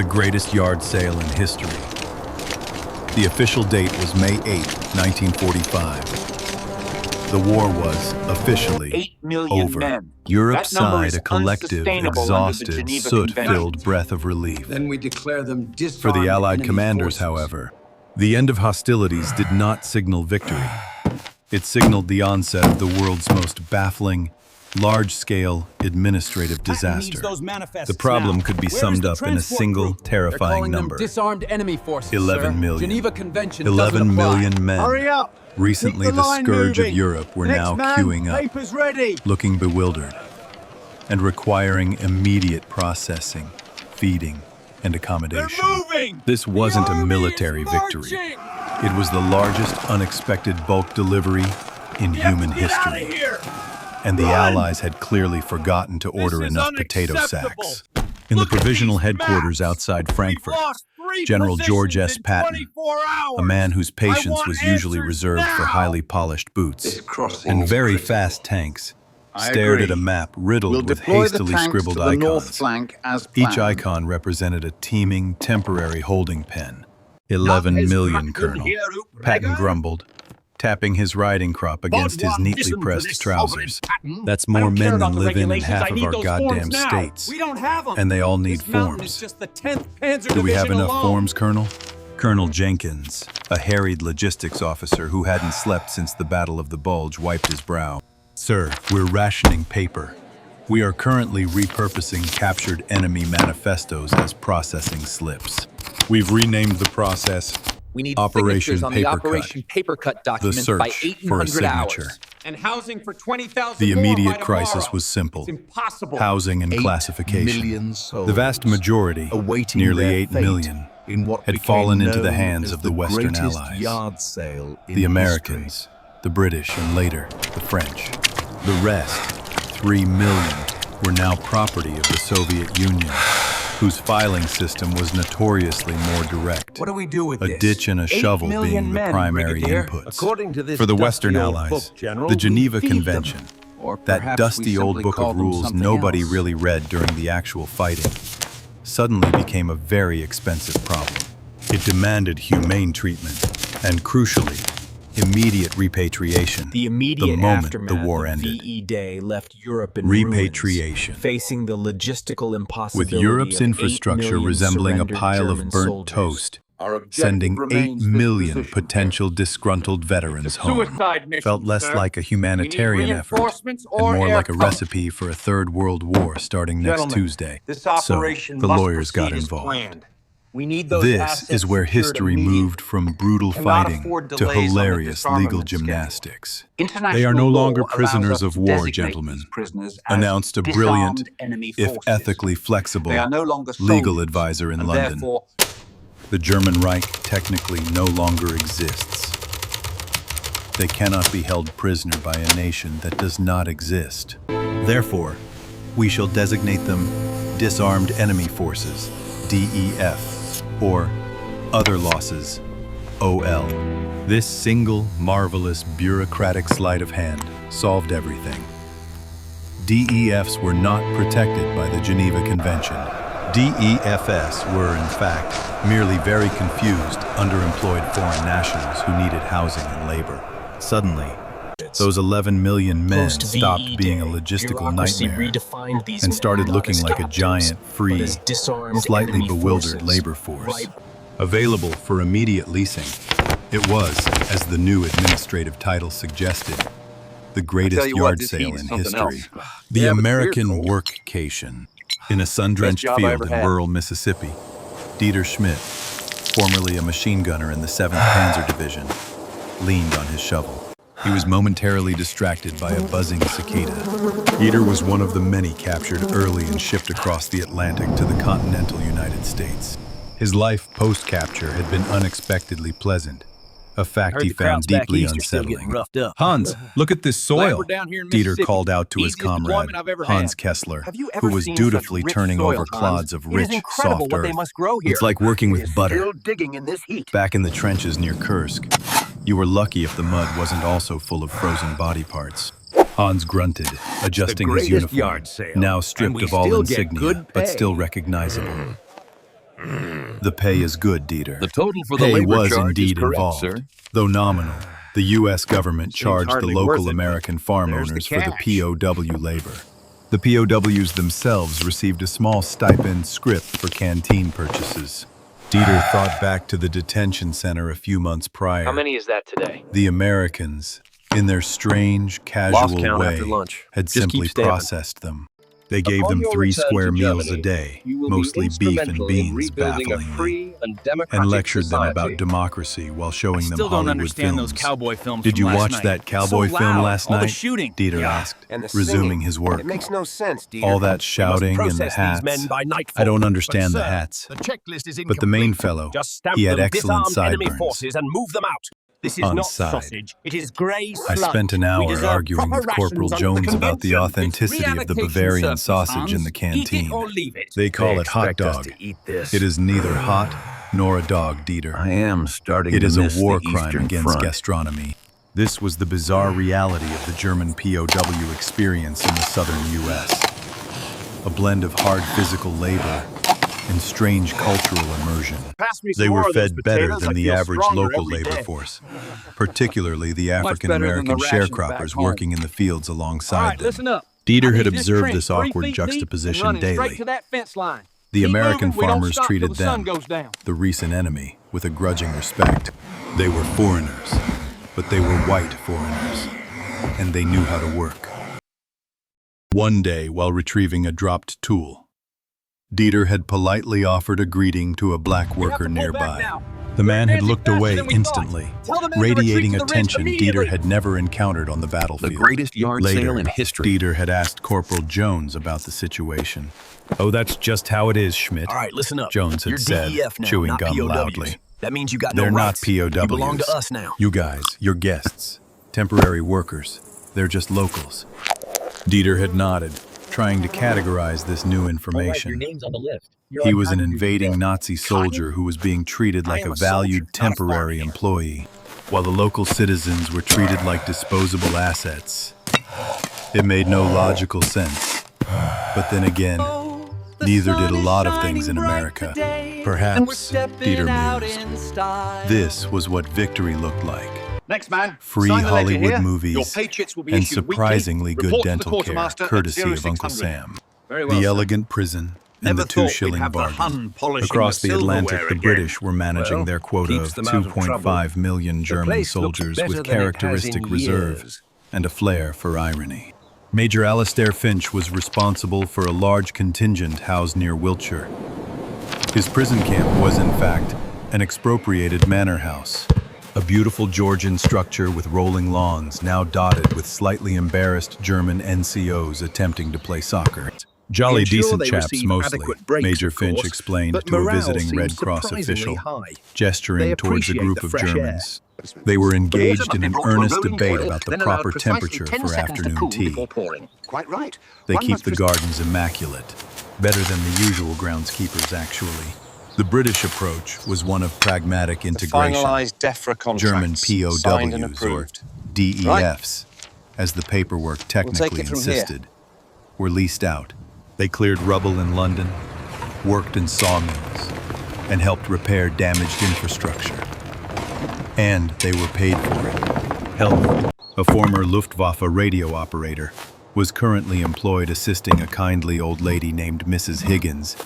the greatest yard sale in history. The official date was May 8, 1945. The war was officially 8 million over. men. Europe That number sighed is a collective, unsustainable under the exhausted, Geneva soot-filled breath of relief. Then we declare them For disarmed the Allied enemy commanders, forces. however, the end of hostilities did not signal victory. It signaled the onset of the world's most baffling, large-scale administrative disaster. The problem could be summed up in a single terrifying number. Disarmed enemy forces. 11 sir. million. Geneva Convention 11 doesn't apply. million men. Hurry up! Recently Keep the the line scourge of moving. Europe were Next now man, queuing up, papers ready. looking bewildered, and requiring immediate processing, feeding, and accommodation. Moving! This wasn't a military victory. It was the largest unexpected bulk delivery in human history. And the Allies had clearly forgotten to order is enough potato unacceptable. sacks. In the Look at provisional these headquarters maps. outside Frankfurt, We've lost 3 General George positions S. in Patton, 24 hours. a man whose patience want was usually answers reserved for now. highly polished boots This crossing and is very critical. fast tanks, I stared agree. at a map riddled We'll with deploy the hastily tanks scribbled to the north icons. flank as Each planned. icon represented a teeming, temporary holding pen. 11 million, Colonel. Patton grumbled, tapping his riding crop against his neatly pressed trousers. That's more men than live in half of our goddamn states. We don't have them. And they all need This mountain forms. is just the 10th Panzer Do we have Division enough alone. forms, Colonel? Colonel Jenkins, a harried logistics officer who hadn't slept since the Battle of the Bulge, wiped his brow. Sir, we're rationing paper. We are currently repurposing captured enemy manifestos as processing slips. We've renamed the process We need Operation signatures on the Paper Operation Paper Cut the document search by for a 1800 signature. hours. And housing for 20,000 The more immediate by crisis tomorrow. was simple: It's impossible. housing and 8 classification. million souls The vast majority, awaiting nearly their 8 fate million, in what had became fallen into the known hands as of the Western greatest Allies. yard sale in The history. Americans, the British, and later, the French. The rest, 3 million, were now property of the Soviet Union, whose filing system was notoriously more direct. What do we do with A this? ditch and a 8 shovel million being the men, primary Brigadier. inputs. According to this For the dusty Western old Allies, book, General, the we Geneva feed them. Convention, Or that perhaps dusty we old simply book call of them rules something nobody else. really read during the actual fighting, suddenly became a very expensive problem. It demanded humane treatment and, crucially, immediate repatriation The immediate the moment aftermath the war of ended. VE Day left Europe in Repatriation. ruins, facing the logistical With impossibility Europe's of 8 infrastructure million resembling a surrendered pile German of burnt soldiers. toast, Our objective sending 8 remains this million position. potential disgruntled veterans home Suicide mission, felt less sir. like a humanitarian We need effort reinforcements and or more air like a cover. recipe for a third world war starting next Gentlemen, Tuesday. This So, operation the must lawyers got proceed as involved. planned. We need those This assets is where secured history immediately. moved from brutal Cannot fighting afford to delays on the hilarious legal disarmament schedule. gymnastics. International They are no law longer allows prisoners us of to war, designate gentlemen, these prisoners as announced a brilliant, disarmed enemy if forces. ethically flexible, They are no longer legal soldiers, advisor in and London. therefore The German Reich technically no longer exists. They cannot be held prisoner by a nation that does not exist. Therefore, we shall designate them Disarmed Enemy Forces, DEF, or Other Losses, OL. This single, marvelous, bureaucratic sleight of hand solved everything. DEFs were not protected by the Geneva Convention. DEFs were, in fact, merely very confused, underemployed foreign nationals who needed housing and labor. Suddenly, those 11 million men Post-VE stopped being a Day, logistical bureaucracy nightmare redefined these and men started not looking as like a captives, giant, but free, as disarmed slightly enemy bewildered forces. labor force. Right. Available for immediate leasing. It was, as the new administrative title suggested, the greatest you what, yard this sale heat is in something history. else. The Yeah, but American we're cool. Work-cation. In a sun-drenched Best job I field ever in had. rural Mississippi, Dieter Schmidt, formerly a machine gunner in the 7th Panzer Division, leaned on his shovel. He was momentarily distracted by a buzzing cicada. Dieter was one of the many captured early and shipped across the Atlantic to the continental United States. His life post-capture had been unexpectedly pleasant, a fact he found deeply unsettling. Hans, look at this soil, we're down here in Dieter Mississippi. called out to his Easiest comrade, deployment I've ever Hans had. Kessler, Have you who ever was seen dutifully such rich turning soil, over Hans? clods of It is rich, incredible soft what they earth. must grow here. It's like working with butter. still digging in this heat. Back in the trenches near Kursk, you were lucky if the mud wasn't also full of frozen body parts. Hans grunted, adjusting his greatest uniform, yard sale, now and stripped we of all still get insignia, good but pay. still recognizable. The pay is good, Dieter. The total for the Pay labor was charge indeed is correct, involved. sir. Though nominal, the U.S. government charged the hardly worth local it, but American farm there's the owners for the cash. POW labor. The POWs themselves received a small stipend script for canteen purchases. Dieter thought back to the detention center a few months prior. How many is that today? The Americans, in their strange, casual count way, after lunch. had Just simply keep stamping. processed them. They gave Upon them your 3 return square to meals Germany, a day, you will be mostly beef and instrumental in beans, rebuilding a bafflingly, free and democratic and lectured them society. about democracy while showing them Still don't Hollywood understand films. those cowboy films. Did from you last watch night. that cowboy So film loud, last all night? the shooting. Dieter Yeah. asked, And the resuming singing. his work. It makes no sense, Dieter. All that shouting and the process these men hats. by nightfall. I don't understand But, the sir, hats. The checklist is incomplete. But the main fellow, Just stamp he had them excellent disarmed enemy sideburns. forces and move them out. This is On not side. sausage. It is grey I sludge. spent an We hour deserve arguing with proper Corporal rations under the Jones about the convention. authenticity of the It's Bavarian reallocation sausage in the surplus, Eat canteen. it or leave it. They call it hot expect us dog. to eat this. It is neither hot nor a dog, Dieter. I am starting It to is a miss war the crime Eastern against Front. gastronomy. This was the bizarre reality of the German POW experience in the southern U.S. A blend of hard physical labor and strange cultural immersion. Pass me some They more were of those fed better potatoes. than I the feel average stronger local every labor day. force, particularly the better than African-American the rations back sharecroppers home. working in the fields All alongside right, them. listen up. Dieter I had need this observed trench this 3 awkward feet deep and juxtaposition running daily. straight to that fence line. The Keep American moving, we don't farmers stop till treated the sun them, goes down. the recent enemy, with a grudging respect. They were foreigners, but they were white foreigners, and they knew how to work. One day, while retrieving a dropped tool, Dieter had politely offered a greeting to a black worker nearby. The man had looked away instantly, radiating a tension Dieter had never encountered on the The battlefield. greatest yard Later, sale in history. Dieter had asked Corporal Jones about the situation. "Oh, that's just how it is, Schmidt," All right, listen up. Jones had You're said, DEF now, chewing not gum POWs. loudly. That means you got They're no not rights. POWs. You belong to us now. You guys, you're guests, temporary workers. They're just locals. Dieter had nodded, trying to categorize this new information. name's on the list. He was an invading Nazi soldier who was being treated like a valued temporary employee, while the local citizens were treated like disposable assets. It made no logical sense. But then again, neither did a lot of things in America. Perhaps, Dieter mused, this was what victory looked like. Next man. Free Sign the ledger Hollywood here. Your movies paychecks will be and issued weekly. surprisingly good Report to the dental care, quartermaster at courtesy of Uncle 0600. Sam. Very well, The sir. elegant prison and Never the thought we'd 2-shilling have the bargain. Hun polishing Across the the Atlantic, silverware the again. British were managing Well, their quota keeps of them out of 2.5 million German place looks soldiers better with than it has characteristic in reserve years. and a flair for irony. Major Alastair Finch was responsible for a large contingent housed near Wiltshire. His prison camp was, in fact, an expropriated manor house, a beautiful Georgian structure with rolling lawns now dotted with slightly embarrassed German NCOs attempting to play soccer. Jolly Ensure decent they chaps receive mostly, adequate breaks, Major of Finch course, explained but to a morale visiting seems Red Cross surprisingly official, high. gesturing They towards a appreciate group the of fresh air. Germans. They were engaged in an Brought to a earnest rolling debate boil, about the then allowed proper precisely temperature 10 for seconds to afternoon cool tea. before pouring. Quite right. They One keep must the gardens immaculate, better than the usual groundskeepers actually. The British approach was one of pragmatic integration. Finalised DEFRA German contracts, signed and POWs, or approved. DEFs, as the paperwork technically it from here. insisted, were leased out. They cleared rubble in London, worked in sawmills, and helped repair damaged infrastructure. And they were paid for it. Helmut, a former Luftwaffe radio operator, was currently employed assisting a kindly old lady named Mrs. Higgins,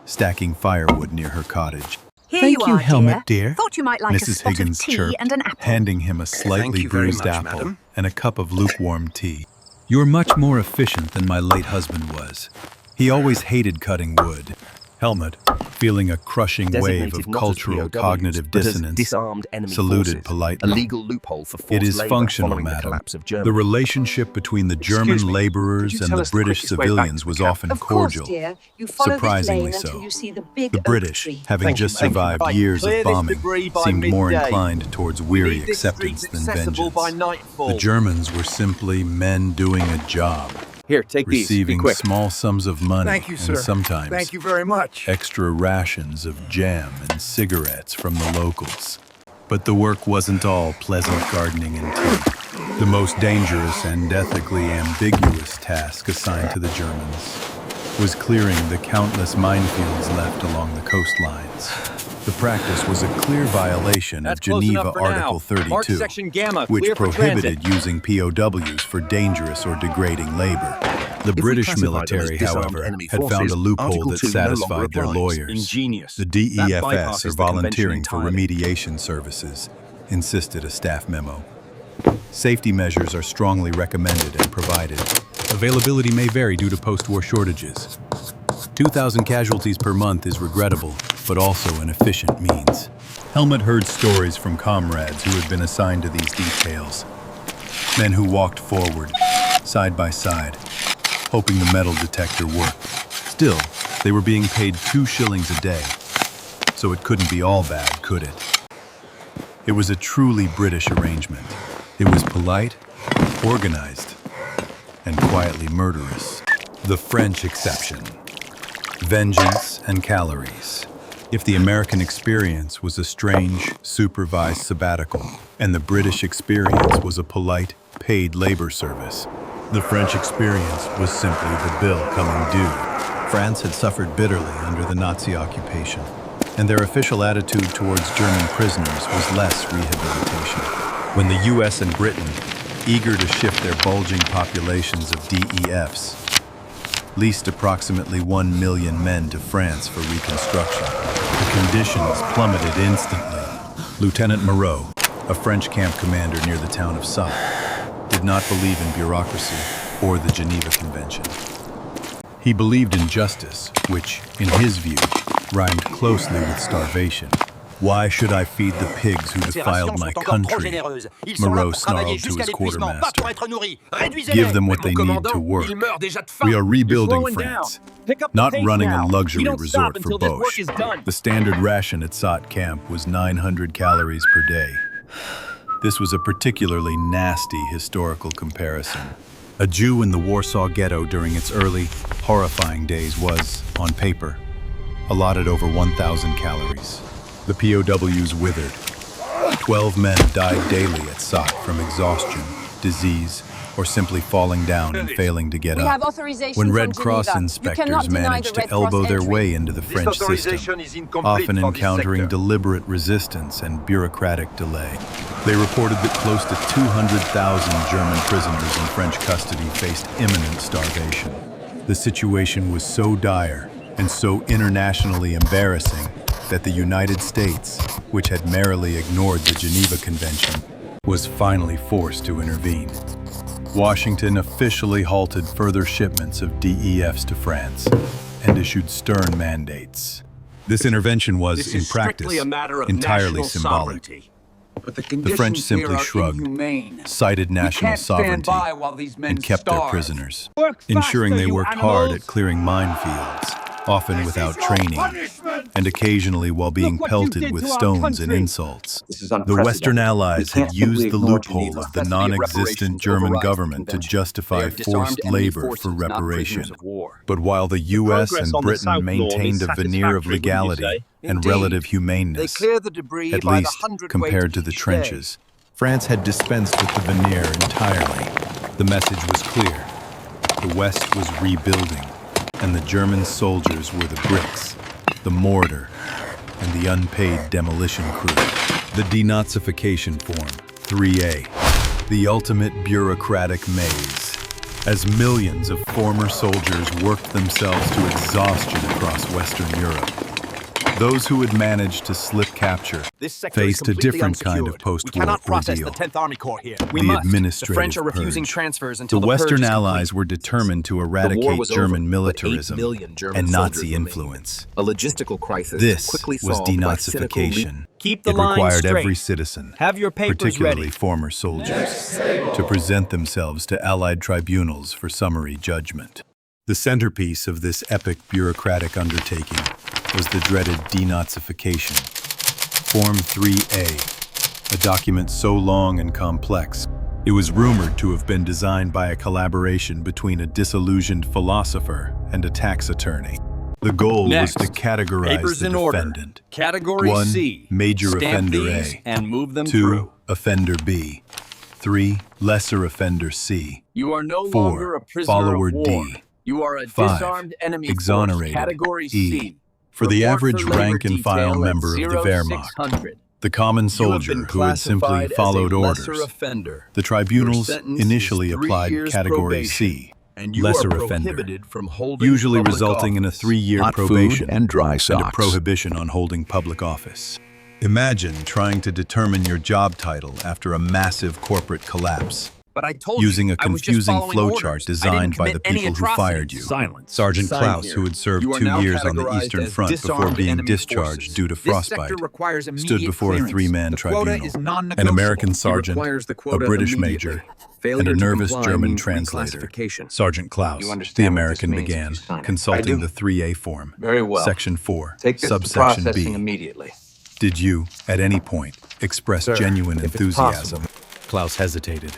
stacking firewood near her cottage. Here Thank you you, are, Helmut, dear. dear. Thought you might like a Mrs. spot Higgins of tea chirped, and an apple. handing him a slightly you very bruised much, apple madam. and a cup of lukewarm tea. You're much more efficient than my late husband was. He always hated cutting wood. Helmut, feeling a crushing wave Designated of not as cultural POWs, cognitive but as dissonance, disarmed enemy saluted forces, politely. a legal loophole for forced It is labour functional, following the madam. collapse of The Germany. relationship between the German Excuse me, could laborers you and tell the us the British quickest way back civilians to was the camp? often Of course, cordial, dear. You follow this surprisingly lane so. until you see the big The oak British, tree. having Thank you, just thank you. survived Right, years clear of this bombing, debris by seemed more midday. inclined towards We weary need this street acceptance than accessible by vengeance. nightfall. The Germans were simply men doing a job, Here, take these. Be receiving quick. small sums of money Thank you, sir. and sometimes Thank you very much. extra rations of jam and cigarettes from the locals. But the work wasn't all pleasant gardening and tea. The most dangerous and ethically ambiguous task assigned to the Germans was clearing the countless minefields left along the coastlines. The practice was a clear violation of Geneva Article 32, which prohibited using POWs for dangerous or degrading labor. The British military, however, had found a loophole that satisfied their lawyers. The DEFS are volunteering for remediation services, insisted a staff memo. Safety measures are strongly recommended and provided. Availability may vary due to post-war shortages. 2,000 casualties per month is regrettable, but also an efficient means. Helmut heard stories from comrades who had been assigned to these details. Men who walked forward, side by side, hoping the metal detector worked. Still, they were being paid 2 shillings a day, so it couldn't be all bad, could it? It was a truly British arrangement. It was polite, organized, and quietly murderous. The French exception. Vengeance and calories. If the American experience was a strange, supervised sabbatical, and the British experience was a polite, paid labor service, the French experience was simply the bill coming due. France had suffered bitterly under the Nazi occupation, and their official attitude towards German prisoners was less rehabilitation. When the US and Britain, eager to shift their bulging populations of DEFs, leased approximately 1 million men to France for reconstruction, the conditions plummeted instantly. Lieutenant Moreau, a French camp commander near the town of Sot, did not believe in bureaucracy or the Geneva Convention. He believed in justice, which, in his view, rhymed closely with starvation. Why should I feed the pigs who defiled my country? Moreau snarled to his quartermaster. Give them what they need to work. We are rebuilding France, not running a luxury resort for Boche. The standard ration at Sot camp was 900 calories per day. This was a particularly nasty historical comparison. A Jew in the Warsaw Ghetto during its early, horrifying days was, on paper, allotted over 1,000 calories. The POWs withered. 12 men died daily at Sot from exhaustion, disease, or simply falling down and failing to get up. When Red Cross inspectors managed to elbow their way into the French system, often encountering deliberate resistance and bureaucratic delay. They reported that close to 200,000 German prisoners in French custody faced imminent starvation. The situation was so dire and so internationally embarrassing that the United States, which had merrily ignored the Geneva Convention, was finally forced to intervene. Washington officially halted further shipments of DEFs to France and issued stern mandates. This intervention was, in practice, entirely symbolic. The French simply shrugged, cited national sovereignty, and kept their prisoners, ensuring they worked hard at clearing minefields, often without training, and occasionally while being pelted with stones and insults. The Western Allies had used the loophole of the non-existent German government to justify forced labor for reparation. But while the US and Britain maintained a veneer of legality and relative humaneness, at least compared to the trenches, France had dispensed with the veneer entirely. The message was clear. The West was rebuilding, and the German soldiers were the bricks, the mortar, and the unpaid demolition crew. The Denazification Form, 3A, the ultimate bureaucratic maze, as millions of former soldiers worked themselves to exhaustion across Western Europe. Those who had managed to slip capture faced a different kind of post-war ordeal, the administrative purge. The Western Allies were determined to eradicate German militarism and Nazi influence. This was denazification. It required every citizen, particularly former soldiers, to present themselves to Allied tribunals for summary judgment. The centerpiece of this epic bureaucratic undertaking was the dreaded Denazification. Form 3A, a document so long and complex, it was rumored to have been designed by a collaboration between a disillusioned philosopher and a tax attorney. The goal was to categorize the defendant. Category 1. C. Major Stamp offender these A. and move them 2. through. Offender B. 3. Lesser offender C. You are no 4. longer a prisoner Follower of war. D. You are a 5. disarmed enemy force. Exonerated Category E. C. For the Report average for labor rank-and-file detail at member of the Wehrmacht, 0600. the common You have soldier been who had simply classified as followed a lesser orders, offender. the tribunals Your sentence initially is 3 applied years Category probation, C, and you lesser are offender, prohibited from holding usually public resulting in a office. 3-year Hot food probation and dry and a socks. prohibition on holding public office. Imagine trying to determine your job title after a massive corporate collapse, But I told using you, a I was just confusing following flowchart orders. I designed didn't by the commit any people who fired you. atrocities. Silence. Sergeant Sign Klaus, here. who had served You are 2 now years on the categorized Eastern as Front before disarmed being enemy discharged forces. due to This frostbite, sector requires stood immediate before a clearance. 3-man The quota tribunal. is An non-negotiable. American He sergeant, requires the a quota British immediately. major, Failure and a to nervous comply German means translator. reclassification. Sergeant Klaus, You the understand what this American, means if began, you sign it. consulting I do. the 3A form. Very well. Section 4, Take this to subsection processing B. immediately. Did you, at any point, express genuine if it's enthusiasm? possible. Klaus hesitated.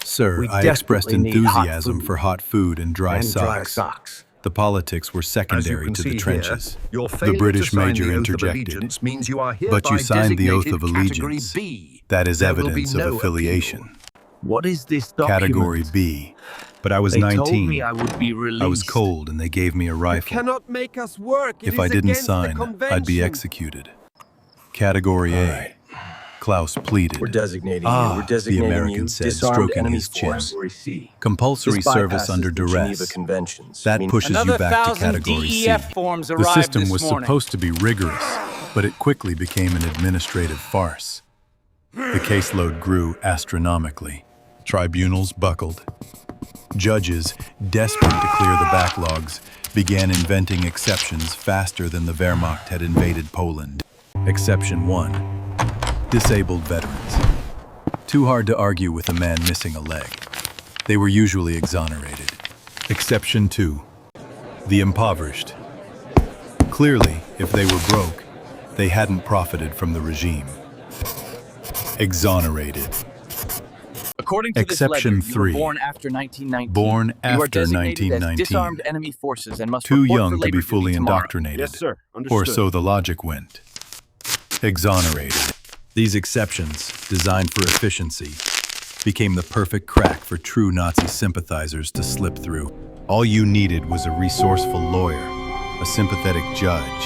Sir, We I expressed desperately need hot enthusiasm food for hot food and dry socks. The politics were As you secondary can to see the here, trenches. your The failure British to sign major the oath of interjected. allegiance means you are But you hereby signed the oath of designated Category allegiance. B. That is There will be evidence no of affiliation. What is this document? Category B. But I was They 19. told me I would be released. I was cold and they gave me a rifle. Cannot make us work. If I didn't sign, I'd be executed. Category A. Klaus pleaded. We're designating Ah, you. We're the designating American you said, disarmed stroking enemy his chin. forces. Compulsory This service bypasses under the Geneva duress. Conventions. That meaning- pushes you Another back to 1,000 Category C. DEF forms The arrived system this was morning. supposed to be rigorous, but it quickly became an administrative farce. The caseload grew astronomically. Tribunals buckled. Judges, desperate to clear the backlogs, began inventing exceptions faster than the Wehrmacht had invaded Poland. Exception 1. Disabled veterans. Too hard to argue with a man missing a leg. They were usually exonerated. Exception 2. The impoverished. Clearly, if they were broke, they hadn't profited from the regime. Exonerated. According to Exception this ledger, you were 3. born after 1919. Born You are after designated 1919. as disarmed enemy forces and must Too report young for to labor be duty fully tomorrow. indoctrinated. Yes, sir. Or Understood. so the logic went. Exonerated. These exceptions, designed for efficiency, became the perfect crack for true Nazi sympathizers to slip through. All you needed was a resourceful lawyer, a sympathetic judge,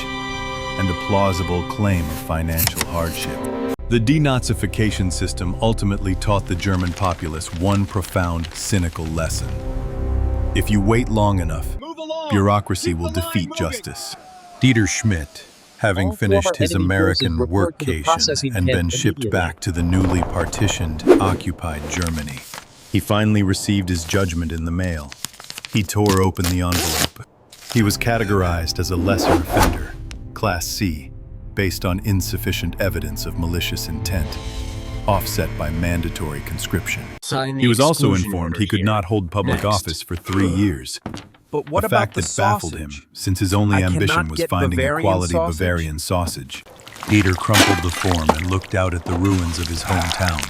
and a plausible claim of financial hardship. The denazification system ultimately taught the German populace one profound, cynical lesson. If you wait long enough, bureaucracy will defeat justice. Dieter Schmidt, having All finished former his enemy American forces report to the Work-cation processing and been tent shipped immediately. back to the newly partitioned, occupied Germany. He finally received his judgment in the mail. He tore open the envelope. He was categorized as a lesser offender, Class C, based on insufficient evidence of malicious intent, offset by mandatory conscription. Sign the He was also exclusion informed order he could here. not hold public Next. office for 3 years. But what A about fact the that baffled him, sausage? since his only I ambition cannot was get finding a Bavarian quality sausage. Bavarian sausage. Dieter crumpled the form and looked out at the ruins of his hometown.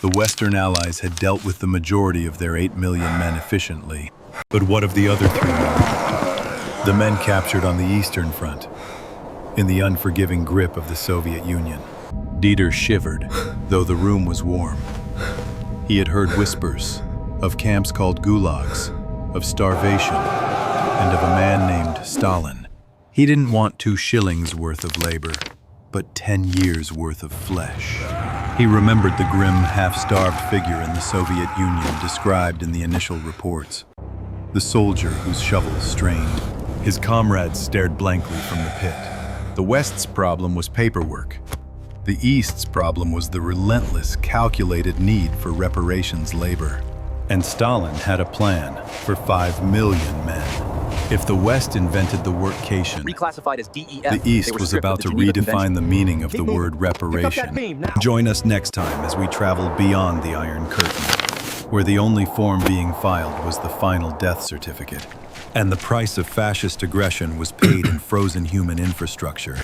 The Western Allies had dealt with the majority of their 8 million men efficiently. But what of the other 3 million? The men captured on the Eastern Front, in the unforgiving grip of the Soviet Union. Dieter shivered, though the room was warm. He had heard whispers of camps called Gulags, of starvation, and of a man named Stalin. He didn't want 2 shillings worth of labor, but 10 years worth of flesh. He remembered the grim, half-starved figure in the Soviet Union described in the initial reports. The soldier whose shovel strained. His comrades stared blankly from the pit. The West's problem was paperwork. The East's problem was the relentless, calculated need for reparations labor. And Stalin had a plan for 5 million men. If the West invented the Work-cation, Reclassified as DEF. the they East were was stripped of about to the Geneva redefine Convention. the meaning of the word reparation. Join us next time as we travel beyond the Iron Curtain, where the only form being filed was the final death certificate, and the price of fascist aggression was paid in frozen human infrastructure.